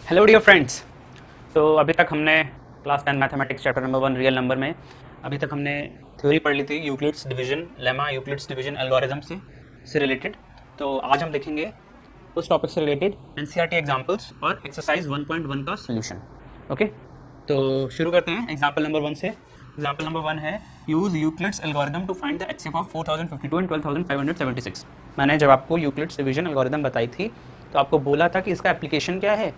Hello dear friends. तो अभी तक हमने class 10 mathematics chapter number 1 real number में अभी तक हमने थ्योरी पढ़ ली थी Euclid's division lemma, Euclid's division algorithm से रिलेटेड। तो आज हम देखेंगे उस टॉपिक से रिलेटेड एनसीईआरटी एग्जांपल्स और एक्सरसाइज 1.1 का सोल्यूशन। ओके, तो शुरू करते हैं एग्जाम्पल नंबर 1 से। एग्जाम्पल नंबर 1 है use Euclid's algorithm to find the HCF of 4052 and 12576। मैंने जब आपको यूक्लिड्स डिवीजन एल्गोरिथम बताई थी तो आपको बोला था कि इसका एप्लीकेशन क्या है,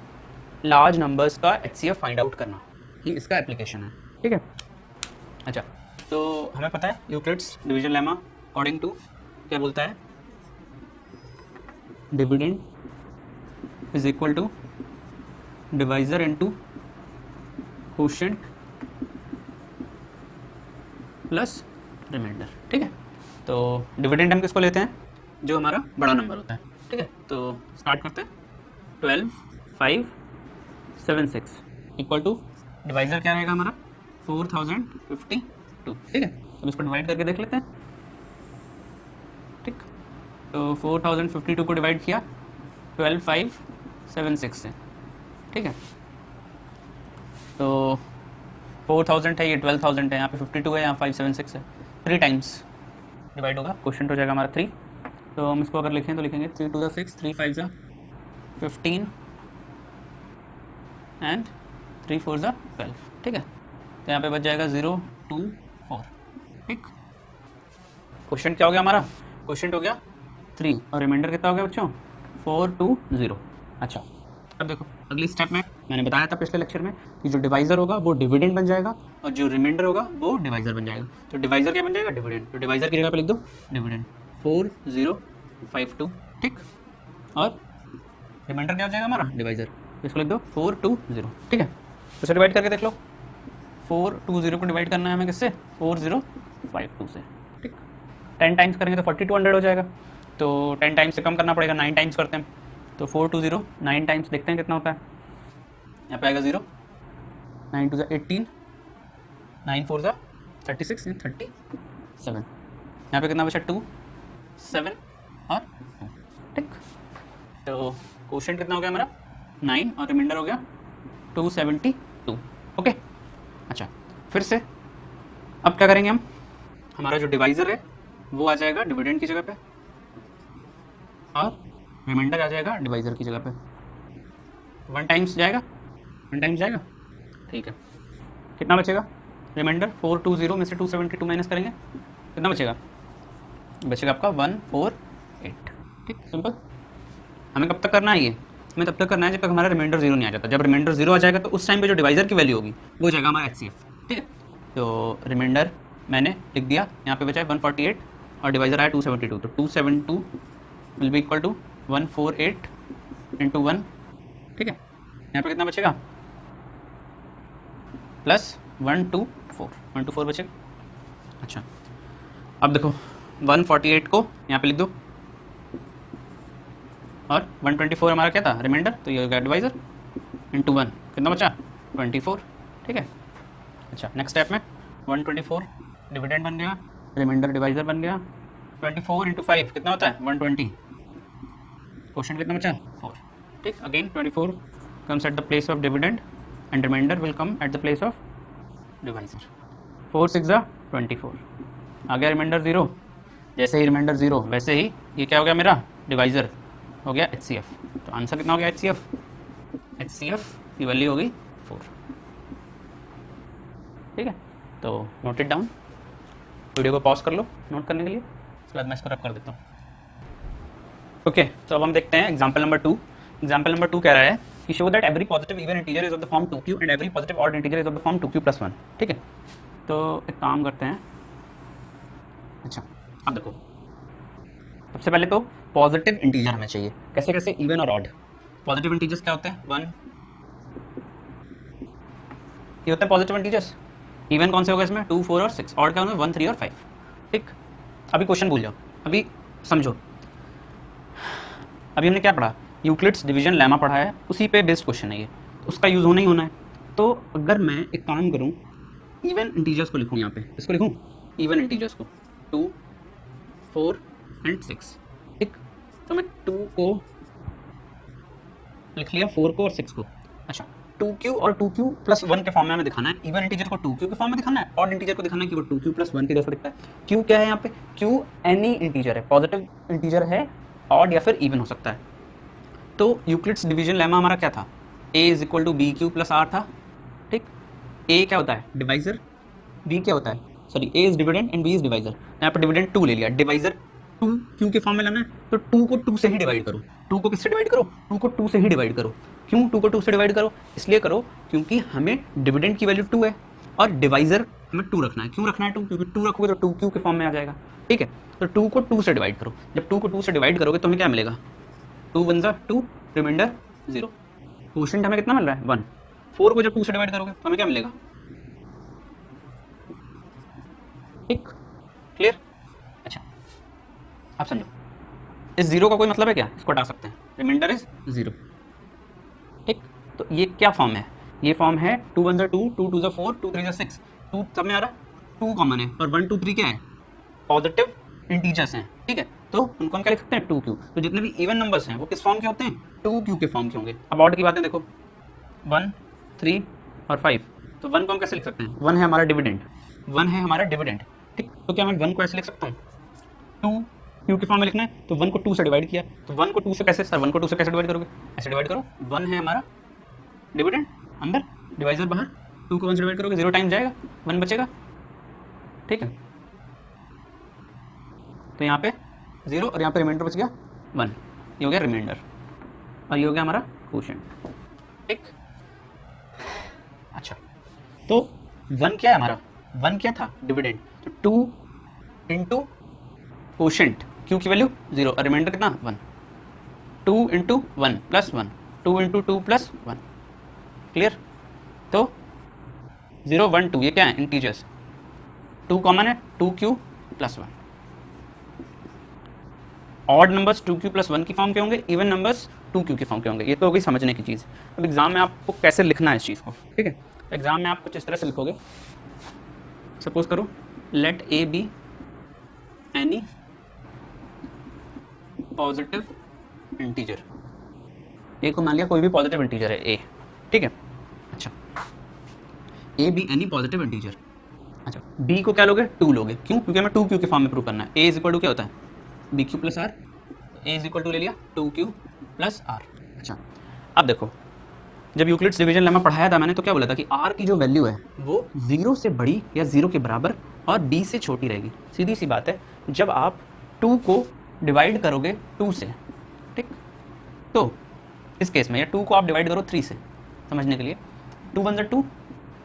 लार्ज नंबर्स का एचसीएफ फाइंड आउट करना ही इसका एप्लीकेशन है। ठीक है, अच्छा, तो हमें पता है Euclid's division lemma according to क्या बोलता है, dividend is equal to divisor into quotient plus remainder. ठीक है, तो डिविडेंड हम किसको लेते हैं, जो हमारा बड़ा नंबर होता है। ठीक है, तो स्टार्ट करते हैं। 12 5 7 6 इक्वल टू डिवाइजर क्या रहेगा हमारा 4052। ठीक है, तो इसको डिवाइड करके देख लेते हैं। ठीक, तो 4052 को डिवाइड किया 12 5 7 6 से। ठीक है, तो 4000 है, ये 12000 है, यहाँ पे 52 है, यहाँ 576 है, 3 टाइम्स डिवाइड होगा, क्वेश्चन हो जाएगा हमारा 3। तो हम इसको अगर लिखें तो लिखेंगे 3 2 6 3 5 15 एंड 3 4 12। ठीक है, तो यहाँ पे बच जाएगा 0 2 4। ठीक, क्वेश्चन क्या हो गया हमारा, क्वेश्चन हो गया 3 और रिमाइंडर कितना हो गया बच्चों 4 2 0। अच्छा, अब देखो अगली स्टेप में मैंने बताया था पिछले लेक्चर में कि जो डिवाइजर होगा वो डिविडेंड बन जाएगा और जो रिमाइंडर होगा वो डिवाइजर बन जाएगा। तो डिवाइजर क्या बन जाएगा, डिविडेंड। तो डिवाइजर की जगह पे लिख दो डिविडेंड 4052। ठीक, और रिमाइंडर क्या हो जाएगा हमारा डिवाइजर, इसको लिख दो 420। ठीक है, तो इसे डिवाइड करके देख लो। 420 को डिवाइड करना है हमें किससे, 4052 से। ठीक, 10 टाइम्स करेंगे तो 4200 हो जाएगा, तो 10 टाइम्स से कम करना पड़ेगा, 9 टाइम्स करते हैं। तो 420 9 टाइम्स देखते हैं कितना होता है, यहाँ पे आएगा 0, 9 2 18, 9 4 36 37। यहाँ पे कितना बचा 2 7 और 2। ठीक, तो क्वेश्चन कितना हो गया हमारा 9 और रिमाइंडर हो गया 272। ओके, अच्छा, फिर से अब क्या करेंगे हम, हमारा जो डिवाइजर है वो आ जाएगा डिविडेंड की जगह पे और रिमाइंडर आ जाएगा डिवाइजर की जगह पे। 1 टाइम्स जाएगा, 1 टाइम्स जाएगा। ठीक है, कितना बचेगा रिमाइंडर 420 में से 272 माइनस करेंगे, कितना बचेगा, बचेगा आपका 148। ठीक, सिंपल। हमें कब तक करना है ये, हमें तब तक करना है जब तक हमारा रिमाइंडर 0 नहीं आ जाता। जब रिमाइंडर 0 आ जाएगा तो उस टाइम पे जो डिवाइजर की वैल्यू होगी वो हो जाएगा हमारा एचसीएफ। ठीक है, तो रिमाइंडर मैंने लिख दिया, यहाँ पे बचा है 148 और डिवाइजर आया 272। तो 272 will be equal to 148 into 1। ठीक है, यहाँ पे कितना बचेगा प्लस 124 बचेगा। अच्छा, अब देखो 148 को यहाँ पे लिख दो और 124 हमारा क्या था रिमाइंडर, तो ये हो गया डिवाइजर इंटू 1, कितना बचा 24। ठीक है, अच्छा, नेक्स्ट स्टेप में 124 डिविडेंड बन गया, रिमाइंडर डिवाइजर बन गया। 24 इंटू 5 कितना होता है 120, क्वेश्चन कितना बचा 4। ठीक, again 24 comes at the place of dividend and remainder will come at the place of divisor. 4 6 24 आ गया, रिमाइंडर 0। जैसे ही रिमाइंडर 0 वैसे ही ये क्या हो गया मेरा डिवाइजर हो गया एचसीएफ। तो आंसर कितना हो गया एचसीएफ, एचसीएफ की वैल्यू हो गई 4। ठीक है, तो नोट इट डाउन, वीडियो को पॉज कर लो नोट करने के लिए, उसके बाद मैं इसको रब कर देता हूँ। ओके, तो अब हम देखते हैं एग्जाम्पल नंबर 2। एग्जाम्पल नंबर 2 कह रहा है कि show that every positive even integer is of the form 2q and every positive odd integer is of the form 2q + 1। ठीक है, तो एक काम करते हैं। अच्छा, अब देखो सबसे पहले तो पॉजिटिव इंटीजर हमें चाहिए, कैसे कैसे, इवन और ऑड। पॉजिटिव इंटीजर्स क्या होते हैं 1, ये होते हैं पॉजिटिव इंटीजर्स। इवन कौन से होगा इसमें 2 4 और 6, ऑड क्या होंगे 1 3 और 5। ठीक, अभी क्वेश्चन भूल जाओ, अभी समझो। अभी हमने क्या पढ़ा, यूक्लिड्स डिवीजन लेमा पढ़ा है, उसी पे बेस्ड क्वेश्चन है ये, तो उसका यूज़ होना ही होना है। तो अगर मैं एक काम करूँ, इवन इंटीजर्स को लिखूँ, यहाँ पे इसको लिखूँ इवन इंटीजर्स को 2 4 एंड 6। ठीक, तो मैं 2 को लिख लिया, 4 को और 6 को, अच्छा, 2q और 2q प्लस 1 के फॉर्म में हमें दिखाना है, इवन इंटीजर को 2q के फॉर्म में दिखाना है, ऑड इंटीजर को दिखाना है कि वो 2q प्लस 1 के जैसा दिखता है। q क्या है यहाँ पे, q एनी इंटीजर है, पॉजिटिव इंटीजर है, ऑड या फिर इवन हो सकता है। तो यूक्लिड्स डिवीजन लेमा हमारा क्या था, a is equal to B Q plus R था, ठीक। a क्या होता है, डिवाइजर, b क्या होता है, sorry a is dividend and b is divisor. यहाँ पर डिविडेंड 2 ले लिया, डिवाइजर 2 क्यू के फॉर्म में लाना है, तो 2 को 2 से ही डिवाइड करो। 2 को किससे डिवाइड करो, 2 को 2 से ही डिवाइड करो। क्यों 2 को 2 से डिवाइड करो, इसलिए करो क्योंकि हमें डिविडेंड की वैल्यू 2 है और डिवाइजर हमें 2 रखना है। क्यों रखना है 2, क्योंकि 2 रखोगे तो 2q के फॉर्म में आ जाएगा, ठीक है। तो 2 को 2 से डिवाइड करो, जब 2 को 2 से डिवाइड करोगे तो हमें क्या मिलेगा, 2 वन जा 2, रिमाइंडर 0। क्वोशिएंट हमें कितना मिल रहा है 1। 4 को जब 2 से डिवाइड करोगे तो हमें क्या मिलेगा, ठीक, क्लियर। अच्छा आप समझो, इस जीरो का कोई मतलब है क्या, इसको हटा सकते हैं, रिमाइंडर इज 0, ठीक। तो ये क्या फॉर्म है, ये फॉर्म है 2 वन जा 2, 2 टू जा 4, 2 3 जा 6, 2 सब में आ रहा, 2 कॉमन है और 1 2 3 क्या है, पॉजिटिव इंटीजर्स हैं, ठीक है। तो उनको हम क्या लिख सकते हैं 2q। तो जितने भी इवन नंबर्स हैं वो किस फॉर्म के होते हैं, 2q के फॉर्म के होंगे। अब ऑड की बातें देखो, 1 3 और 5, तो 1 को हम कैसे लिख सकते हैं, 1 है हमारा डिविडेंड, 1 है हमारा डिविडेंड, ठीक। तो क्या मैं 1 को ऐसे लिख सकता हूँ, 2 q के फॉर्म में लिखना है, तो 1 को 2 से डिवाइड किया, तो 1 को 2 से कैसे, सर 1 को 2 से कैसे डिवाइड करोगे, ऐसे डिवाइड करो, 1 है हमारा डिविडेंड, अंदर डिवाइजर बाहर, 2 को 1 से डिवाइड करोगे 0 टाइम जाएगा, 1 बचेगा, ठीक है। तो यहाँ पे 0 और यहाँ पे रिमाइंडर बच गया 1, ये हो गया रिमाइंडर और ये हो गया हमारा क्वोशिएंट, ठीक। अच्छा, तो 1 क्या है हमारा, 1 क्या था डिविडेंड, तो 2 इंटू क्वोशिएंट, क्यू की वैल्यू 0 और रिमाइंडर कितना 1, 2 into 1 plus 1, 2 into 2 plus 1, clear. तो 0 1 2 ये क्या है इंटीजर्स, 2 कॉमन है, 2q plus 1। Odd numbers 2q plus 1 की फॉर्म के होंगे, इवन नंबर्स 2q के फॉर्म के होंगे। ये तो हो गई समझने की चीज़। अब एग्जाम में आपको कैसे लिखना है इस चीज़ को, ठीक है। एग्जाम में आप कुछ इस तरह से लिखोगे, सपोज करो let a be any positive integer, a को मान लिया कोई भी पॉजिटिव इंटीजर है a, ठीक है। अच्छा, a be any positive integer, अच्छा b को क्या लोगे 2 लोगे, क्यों, क्योंकि हमें 2q के फॉर्म में प्रूव करना है। a इज इक्वल टू क्या होता है B Q plus R, A is equal to ले लिया 2q प्लस आर। अच्छा अब देखो, जब यूक्लिड्स डिवीजन लेमा पढ़ाया था मैंने तो क्या बोला था कि r की जो वैल्यू है वो 0 से बड़ी या 0 के बराबर और b से छोटी रहेगी। सीधी सी बात है, जब आप 2 को डिवाइड करोगे 2 से, ठीक, तो इस केस में या 2 को आप डिवाइड करो 3 से, समझने के लिए 2 1 2,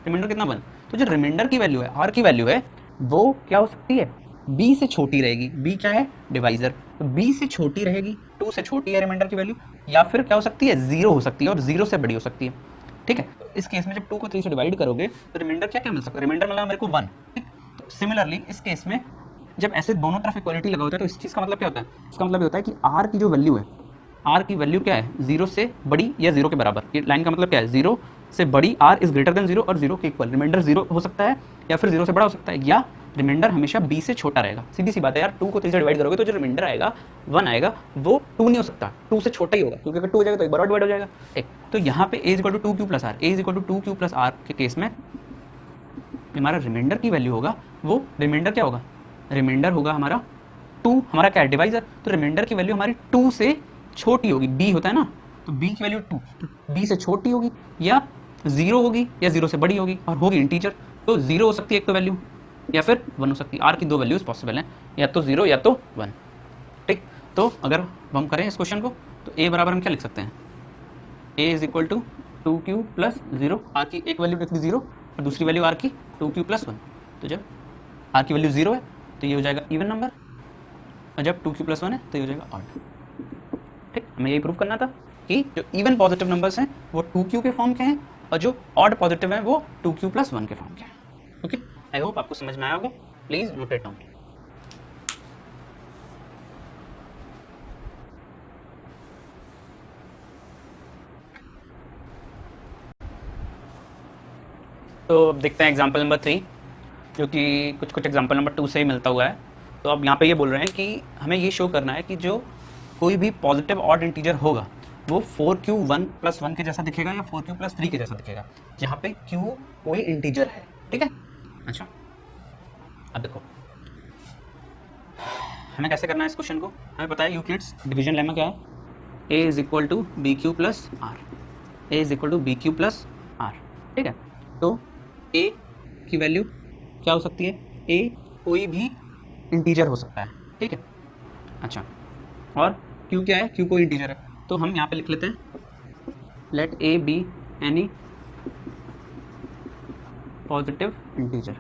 रिमाइंडर कितना 1, तो जो रिमाइंडर की वैल्यू है r की वैल्यू है वो क्या हो सकती है, b से छोटी रहेगी। b क्या है डिवाइजर, तो b से छोटी रहेगी, 2 से छोटी है रिमाइंडर की वैल्यू, या फिर क्या हो सकती है 0 हो सकती है और 0 से बड़ी हो सकती है, ठीक है। तो इस केस में जब 2 को 3 से डिवाइड करोगे तो रिमाइंडर क्या क्या मिल सकता है, रिमाइंडर मिला मेरे को 1, ठीक। तो सिमिलरली इस केस में जब ऐसे दोनों तरफ इक्वलिटी लगा होता है तो इस चीज़ का मतलब क्या होता है, इसका मतलब ये होता है कि r की जो वैल्यू है, r की वैल्यू क्या है 0 से बड़ी या 0 के बराबर। ये लाइन का मतलब क्या है, 0 से बड़ी r इज ग्रेटर देन 0 और 0 के इक्वल। रिमाइंडर 0 हो सकता है या फिर 0 से बड़ा हो सकता है, या रिमाइंडर हमेशा b से छोटा रहेगा। सीधी सी बात है यार, 2 को 3 से डिवाइड करोगे तो जो रिमाइंडर आएगा 1 आएगा, वो 2 नहीं हो सकता, 2 से छोटा ही होगा, क्योंकि अगर 2 हो जाएगा तो एक बार और डिवाइड हो जाएगा, ठीक। तो यहाँ पे a equal to 2q plus R, a equal to 2q plus R के केस में हमारा रिमाइंडर की वैल्यू होगा, वो रिमाइंडर क्या होगा, रिमाइंडर होगा हमारा 2, हमारा क्या है डिवाइजर, तो रिमाइंडर की वैल्यू हमारी 2 से छोटी होगी, b होता है ना, तो b की वैल्यू 2, तो b से छोटी होगी या 0 होगी या 0 से बड़ी होगी और होगी इंटीजर, तो 0 हो सकती है एक तो वैल्यू, या फिर 1 हो सकती है। r की 2 वैल्यूज पॉसिबल हैं, या तो 0 या तो 1, ठीक। तो अगर हम करें इस क्वेश्चन को तो a बराबर हम क्या लिख सकते हैं, a is equal to 2q plus 0, r की एक वैल्यू लिख दी 0 और दूसरी वैल्यू r की 2q प्लस 1। तो जब r की वैल्यू 0 है तो ये हो जाएगा इवन नंबर, और जब 2q प्लस 1 है तो ये हो जाएगा ऑड, ठीक। हमें यही प्रूव करना था कि जो इवन पॉजिटिव नंबर्स हैं वो 2q के फॉर्म के हैं और जो ऑड पॉजिटिव हैं वो 2q प्लस 1 के फॉर्म के हैं। ओके, आई होप आपको समझ में आया होगा, प्लीज नोट इट डाउन। तो अब देखते हैं एग्जाम्पल नंबर 3, जो कि कुछ एग्जाम्पल नंबर 2 से ही मिलता हुआ है। तो अब यहाँ पे ये बोल रहे हैं कि हमें ये शो करना है कि जो कोई भी पॉजिटिव ऑड इंटीजर होगा वो 4q1+1 के जैसा दिखेगा या 4q+3 के जैसा दिखेगा, जहाँ पे q कोई इंटीजर है, ठीक है। अच्छा, अब देखो हमें कैसे करना है इस क्वेश्चन को। हमें पता है यूक्लिड्स डिवीजन लेमा क्या है, a is equal to B Q plus R, A is equal to B Q plus R, ठीक है। तो a की वैल्यू क्या हो सकती है, a कोई भी इंटीजर हो सकता है, ठीक है। अच्छा, और q क्या है, q कोई इंटीजर है, तो हम यहाँ पे लिख लेते हैं let a be any positive integer,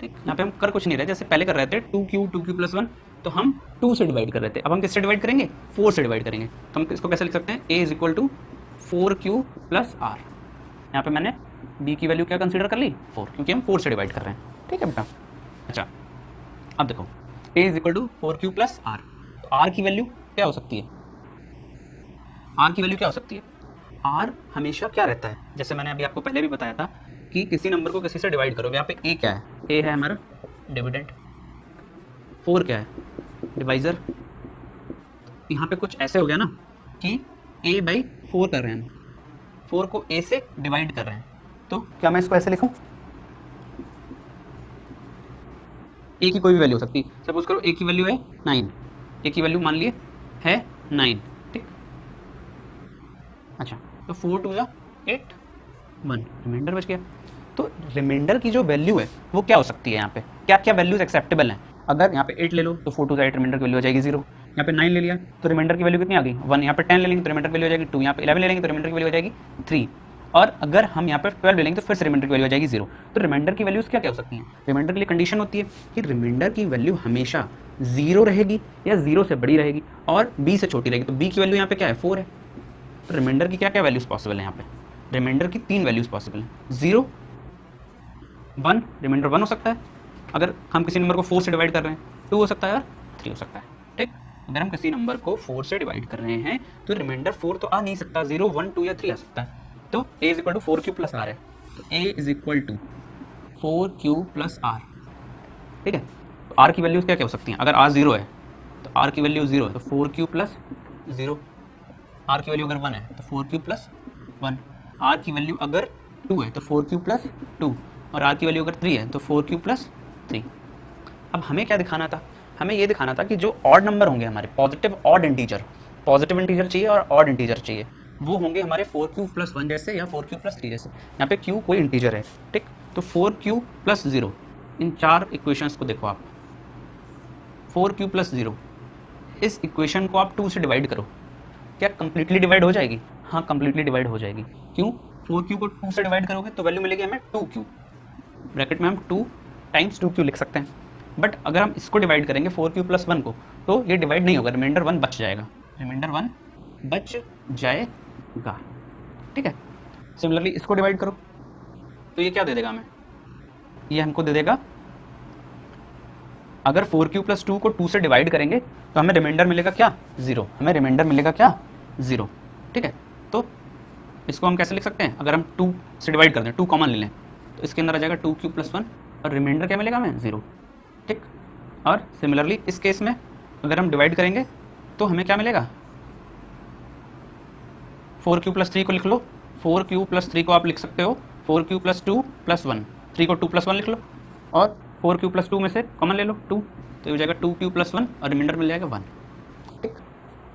ठीक। यहाँ पे हम कर कुछ नहीं रहे, जैसे पहले कर रहे थे 2q+1, तो हम 2 से डिवाइड कर रहे थे, अब हम किससे डिवाइड करेंगे, 4 से डिवाइड करेंगे। तो हम इसको कैसे लिख सकते हैं, a is equal to 4q+r। यहाँ पे मैंने b की वैल्यू क्या कंसीडर कर ली, 4, क्योंकि हम 4 से डिवाइड कर रहे हैं, ठीक है बेटा। अच्छा, अब देखो a is equal to 4q+r, तो r की वैल्यू क्या हो सकती है, r की वैल्यू क्या हो सकती है, r हमेशा क्या रहता है, जैसे मैंने अभी आपको पहले भी बताया था कि किसी नंबर को किसी से डिवाइड करो, यहाँ पे a क्या है, a है हमारा डिविडेंड, 4 क्या है डिवाइजर। यहाँ पे कुछ ऐसे हो गया ना कि a/4 कर रहे हैं, 4 को a से डिवाइड कर रहे हैं, तो क्या मैं इसको ऐसे लिखूं, a की कोई भी वैल्यू हो सकती है, सपोज करो a की वैल्यू है 9, a की वैल्यू मान लिए है 9, ठीक। अच्छा, तो 4 2 8, 1 रिमाइंडर बच गया। तो रिमाइंडर की जो वैल्यू है वो क्या हो सकती है, यहाँ पे क्या क्या वैल्यूज एक्सेप्टेबल हैं। अगर यहाँ पे 8 ले लो तो 4 2 8 रिमाइंडर की वैल्यू हो जाएगी 0। यहाँ पे 9 ले लिया तो रिमाइंडर की वैल्यू कितनी आ गई 1। यहाँ पे 10 ले लेंगे तो रिमाइंडर की वैल्यू हो जाएगी 2। यहाँ पे 11 ले लेंगे तो रिमाइंडर की वैल्यू हो जाएगी 3। और अगर हम यहाँ पर 12 ले लेंगे तो फिर से रिमाइंडर की वैल्यू हो जाएगी 0। तो रिमाइंडर की वैल्यूज क्या क्या हो सकती हैं, रिमाइंडर के लिए कंडीशन होती है कि रिमाइंडर की वैल्यू हमेशा 0 रहेगी या 0 से बड़ी रहेगी और b से छोटी रहेगी। तो b की वैल्यू यहाँ पे क्या है 4 है। तो रिमाइंडर की क्या क्या वैल्यूज पॉसिबल है, यहाँ पे रिमाइंडर की 3 वैल्यूज पॉसिबल हैं, 0 1, रिमाइंडर 1 हो सकता है अगर हम किसी नंबर को 4 से डिवाइड कर रहे हैं, 2 हो सकता है और 3 हो सकता है, ठीक। अगर हम किसी नंबर को 4 से डिवाइड कर रहे हैं तो रिमाइंडर 4 तो आ नहीं सकता, 0 1 2 या 3 आ सकता है। तो a is equal to 4q+r है, तो a is equal to 4q+r, ठीक है। तो r की वैल्यूज क्या क्या हो सकती हैं, अगर r 0 है तो r की वैल्यू 0 है तो 4q+0, r की वैल्यू अगर 1 है तो 4q+1, r की वैल्यू अगर 2 है तो 4q+2 और r की वैल्यू अगर 3 है तो 4q+3। अब हमें क्या दिखाना था, हमें ये दिखाना था कि जो ऑड नंबर होंगे हमारे positive odd integer, positive integer चाहिए और ऑड इंटीजर चाहिए, वो होंगे हमारे 4q+1 जैसे या 4q+3 जैसे। यहाँ पे q कोई इंटीजर है, ठीक। तो 4q+0, इन 4 इक्वेशंस को देखो आप, 4q+0 इस इक्वेशन को आप 2 से डिवाइड करो, क्या कंप्लीटली डिवाइड हो जाएगी, हाँ कंप्लीटली डिवाइड हो जाएगी। क्यों, 4q को 2 से डिवाइड करोगे तो वैल्यू मिलेगी हमें 2q, ब्रैकेट में हम 2 टाइम्स 2q लिख सकते हैं। बट अगर हम इसको डिवाइड करेंगे 4q+1 को तो ये डिवाइड नहीं होगा, रिमाइंडर 1 बच जाएगा, रिमाइंडर 1 बच जाएगा, ठीक है। सिमिलरली इसको डिवाइड करो तो ये क्या दे देगा हमें, ये हमको दे देगा, अगर 4q+2 को 2 से डिवाइड करेंगे तो हमें रिमाइंडर मिलेगा क्या 0, हमें रिमाइंडर मिलेगा क्या 0, ठीक है। तो इसको हम कैसे लिख सकते हैं, अगर हम 2 से डिवाइड कर दें, 2 कॉमन ले लें तो इसके अंदर आ जाएगा 2q+1 और रिमाइंडर क्या मिलेगा हमें 0, ठीक। और सिमिलरली इस केस में अगर हम डिवाइड करेंगे तो हमें क्या मिलेगा, 4q+3 को लिख लो, 4q+3 को आप लिख सकते हो 4q+2+1, 3 को 2+1 लिख लो और 4q+2 में से कॉमन ले लो 2, तो ये हो जाएगा 2q+1 और रिमाइंडर मिल जाएगा 1, ठीक।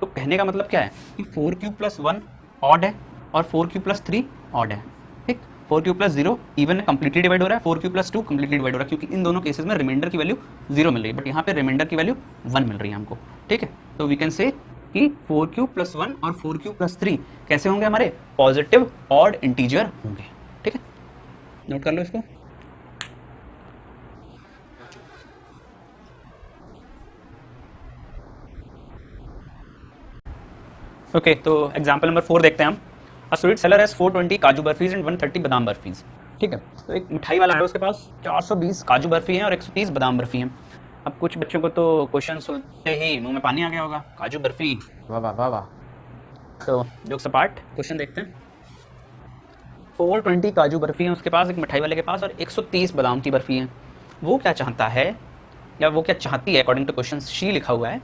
तो कहने का मतलब क्या है कि 4q+1 ऑड है और 4q+3 ऑड है, ठीक। 4q+0 इवन है, कंप्लीटली डिवाइड हो रहा है, 4q+2 कंप्लीटली डिवाइड हो रहा है, क्योंकि इन दोनों केसेस में रिमाइंडर की वैल्यू 0 मिल रही है, बट यहाँ पे रिमाइंडर की वैल्यू 1 मिल रही है हमको, ठीक है। तो वी कैन से कि 4q+1 और 4q+3 कैसे होंगे, हमारे पॉजिटिव ऑड इंटीजर होंगे, ठीक है। नोट कर लो इसको। ओके, तो एग्जाम्पल नंबर 4 देखते हैं हम। अ स्वीट सेलर हैज 420 काजू बर्फीज एंड 130 बादाम बर्फीज, ठीक है। तो एक मिठाई वाला है, उसके पास 420 काजू बर्फी हैं और 130 बादाम बर्फी हैं। अब कुछ बच्चों को तो क्वेश्चन सुनते ही मुंह में पानी आ गया होगा, काजू बर्फी, वाह वाह वाह वाह। तो जोक्स अपार्ट, क्वेश्चन देखते हैं। 420 काजू बर्फी हैं उसके पास, एक मिठाई वाले के पास, और 130 बादाम की बर्फी हैं। वो क्या चाहता है या वो क्या चाहती है, अकॉर्डिंग टू क्वेश्चन शी लिखा हुआ है,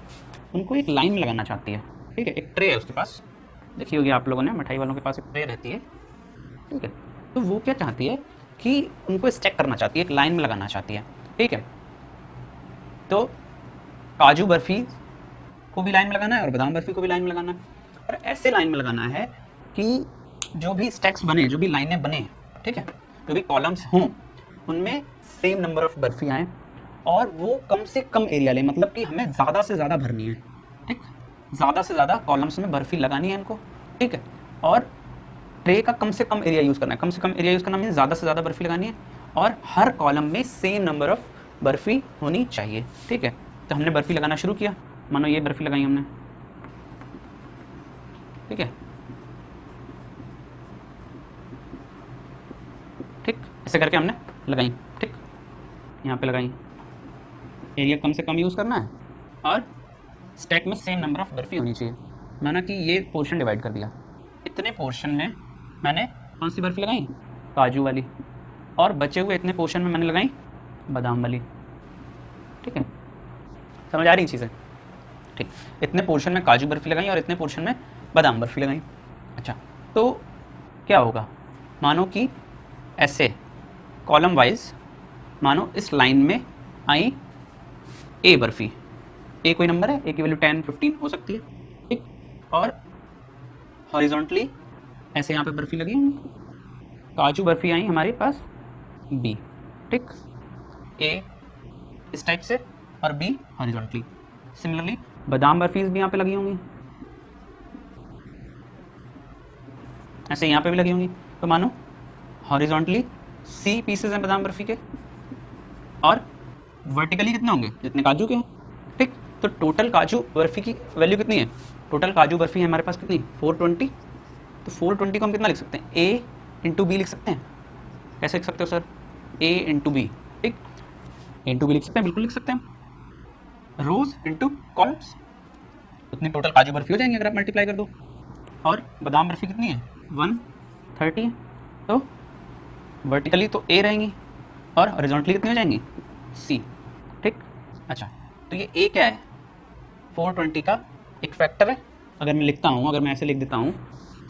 उनको एक लाइन में लगाना चाहती है, ठीक है। एक ट्रे है उसके पास, देखी होगी आप लोगों ने, मिठाई वालों के पास एक ट्रे रहती है, ठीक है। तो वो क्या चाहती है कि उनको स्टैक करना चाहती है, एक लाइन में लगाना चाहती है, ठीक है। तो काजू बर्फी को भी लाइन में लगाना है और बादाम बर्फी को भी लाइन में लगाना है, और ऐसे लाइन में लगाना है कि जो भी स्टैक्स बने, जो भी लाइनें बने, ठीक है, जो भी कॉलम्स हों, उनमें सेम नंबर ऑफ बर्फी आए और वो कम से कम एरिया ले, मतलब कि हमें ज़्यादा से ज़्यादा भरनी है, ठीक, ज़्यादा से ज़्यादा कॉलम्स में बर्फी लगानी है इनको, ठीक है। और ट्रे का कम से कम एरिया यूज़ करना है, कम से कम एरिया यूज़ करना मीन ज़्यादा से ज़्यादा बर्फी लगानी है, और हर कॉलम में सेम नंबर ऑफ बर्फी होनी चाहिए, ठीक है। तो हमने बर्फी लगाना शुरू किया, मानो ये बर्फी लगाई हमने, ठीक है, ठीक, ऐसे करके हमने लगाई, ठीक, यहाँ पे लगाई, एरिया कम से कम यूज़ करना है और स्टैक में सेम नंबर ऑफ बर्फी होनी चाहिए। माना कि ये पोर्शन डिवाइड कर दिया, इतने पोर्शन में मैंने कौन सी बर्फी लगाई, काजू वाली, और बचे हुए इतने पोर्शन में मैंने लगाई बादाम वाली, ठीक है, समझ आ रही चीज़ें, ठीक। इतने पोर्शन में काजू बर्फी लगाई और इतने पोर्शन में बादाम बर्फी लगाई। अच्छा, तो क्या होगा, मानो कि ऐसे कॉलम वाइज, मानो इस लाइन में आई ए बर्फी, ए कोई नंबर है, ए की वैल्यू 10 15 हो सकती है, ठीक, और हॉरिजॉन्टली ऐसे यहाँ पे बर्फी लगी, काजू बर्फी आई हमारे पास बी, ठीक, ए इस टाइप से और बी हॉरिजॉन्टली। सिमिलरली बादाम बर्फीज भी यहाँ पे लगी होंगी, ऐसे यहाँ पे भी लगी होंगी। तो मानो हॉरिजॉन्टली सी पीसेस हैं बादाम बर्फी के, और वर्टिकली कितने होंगे, जितने काजू के हैं, ठीक। तो टोटल काजू बर्फी की वैल्यू कितनी है, टोटल काजू बर्फी है हमारे पास कितनी, 420। तो 420 को हम कितना लिख सकते हैं, ए इंटू बी लिख सकते हैं। कैसे लिख सकते हो सर, ए इंटू बी, ठीक, ए इंटू बी लिख सकते हैं, बिल्कुल लिख सकते हैं। रोज इंटू कॉलम्स, उतनी टोटल काजू बर्फी हो जाएंगे अगर आप मल्टीप्लाई कर दो। और बादाम बर्फी कितनी है, 130 है। तो वर्टिकली तो ए रहेंगी और हॉरिजॉन्टली कितनी हो जाएंगी, सी, ठीक। अच्छा, तो ये ए क्या है, 420 का एक फैक्टर है। अगर मैं लिखता हूँ, अगर मैं ऐसे लिख देता हूँ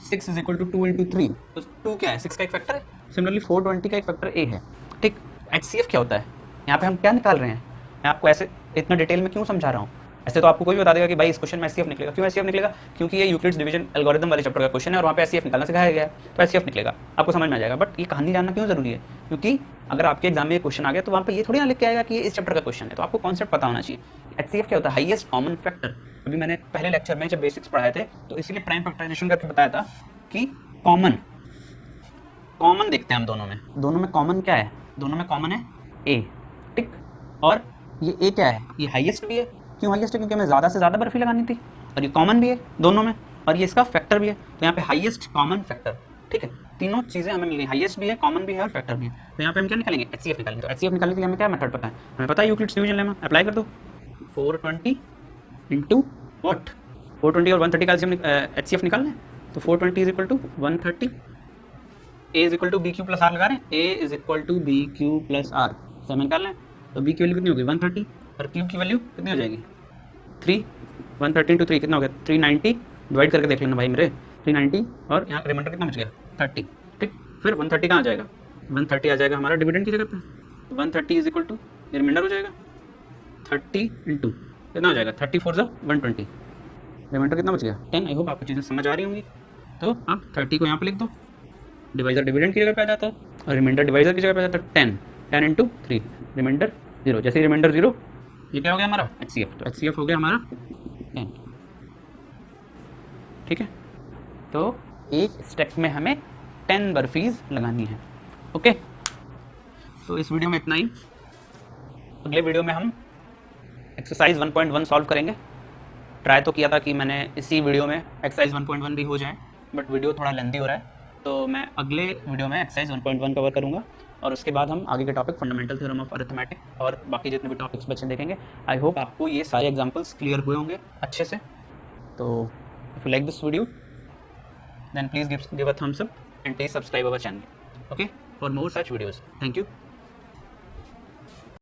6 इज इक्वल टू 2 इंटू 3, तो 2 क्या है, 6 का एक फैक्टर है। सिमिलरली 420 का एक फैक्टर ए है, ठीक। HCF क्या होता है, यहाँ पे हम क्या निकाल रहे हैं, मैं आपको ऐसे इतना डिटेल में क्यों समझा रहा हूँ। ऐसे तो आपको कोई भी बता देगा कि भाई इस क्वेश्चन में HCF निकलेगा। क्यों HCF निकलेगा, क्योंकि ये यूक्लिड्स डिवीजन एल्गोरिथम वाले चैप्टर का क्वेश्चन है और वहाँ पे HCF निकालना सिखाया गया है, तो HCF निकलेगा, आपको समझ में आ जाएगा। बट ये कहानी जानना क्यों जरूरी है, क्योंकि अगर आपके एग्जाम में ये क्वेश्चन आ गया तो वहाँ पे ये थोड़ी ना लिख के आएगा कि ये इस चैप्टर का क्वेश्चन है, तो आपको कॉन्सेप्ट पता होना चाहिए। HCF क्या होता है, हाईएस्ट कॉमन फैक्टर। अभी मैंने पहले लेक्चर में जब बेसिक्स पढ़ाए थे तो इसीलिए प्राइम फैक्टराइजेशन करके बताया था कि कॉमन देखते हैं हम दोनों में कॉमन क्या है, दोनों में कॉमन है ए, ठीक। और ये ए क्या है, ये हाईएस्ट भी है। क्यों हाईएस्ट है, क्योंकि हमें ज़्यादा से ज़्यादा बर्फी लगानी थी, और ये कॉमन भी है दोनों में, और ये इसका फैक्टर भी है। तो यहाँ पे हाईएस्ट कॉमन फैक्टर, ठीक है, तीनों चीज़ें हमें मिली, हाईएस्ट भी है, कॉमन भी है और फैक्टर भी है। तो यहाँ पे हम क्या निकालेंगे, HCF निकालेंगे। तो HCF निकालने के लिए हमें क्या मेथड पता है, हमें पता है यूक्लिड्स डिवीजन लेमा, अप्लाई कर दो। 420 इंटू वॉट, 420 और 130 का HCF निकालना है। तो 420 is equal to 130, A is equal to B Q plus R लगा रहे हैं, A is equal to B Q plus R, तो हमें निकालना है। तो बी की वैल्यू कितनी होगी, 130, और क्यू की वैल्यू कितनी हो जाएगी, 3। 130 इंटू 3 कितना हो गया, 390। डिवाइड करके देख लेना भाई मेरे, 390, और यहाँ रिमाइंडर कितना बच गया, 30, ठीक। फिर 130 कहाँ आ जाएगा, 130 आ जाएगा हमारा डिविडेंड की जगह पे। 130 इज इक्वल टू, ये रिमाइंडर हो जाएगा 30 इंटू कितना हो जाएगा, 30 4 120, रिमाइंडर कितना बच गया, 10। आई होप आपको चीज़ें समझ आ रही होंगी। तो आप 30 को यहाँ पे लिख दो, डिवाइजर डिविडेंड की जगह पे आ जाता है और रिमाइंडर डिवाइजर की जगह पे आ जाता है। 10 इंटू 3, रिमाइंडर 0। जैसे ही रिमाइंडर 0, ये क्या हो गया हमारा HCF, तो HCF हो गया हमारा 10, ठीक है। तो एक स्टेप में हमें 10 बर्फीज लगानी है, ओके। तो इस वीडियो में इतना ही। अगले वीडियो में हम एक्सरसाइज 1.1 सॉल्व करेंगे। ट्राई तो किया था कि मैंने इसी वीडियो में एक्सरसाइज 1.1 भी हो जाए, बट वीडियो थोड़ा लेंथी हो रहा है, तो मैं अगले वीडियो में एक्सरसाइज 1.1 कवर करूँगा, और उसके बाद हम आगे के topic fundamental theorem of arithmetic और बाकी जितने भी टॉपिक्स बचे देखेंगे। आई होप आपको ये सारे एग्जांपल्स क्लियर हुए होंगे अच्छे से। तो if you like this video then please give a thumbs up and please subscribe our channel, okay, for more such videos. Thank you.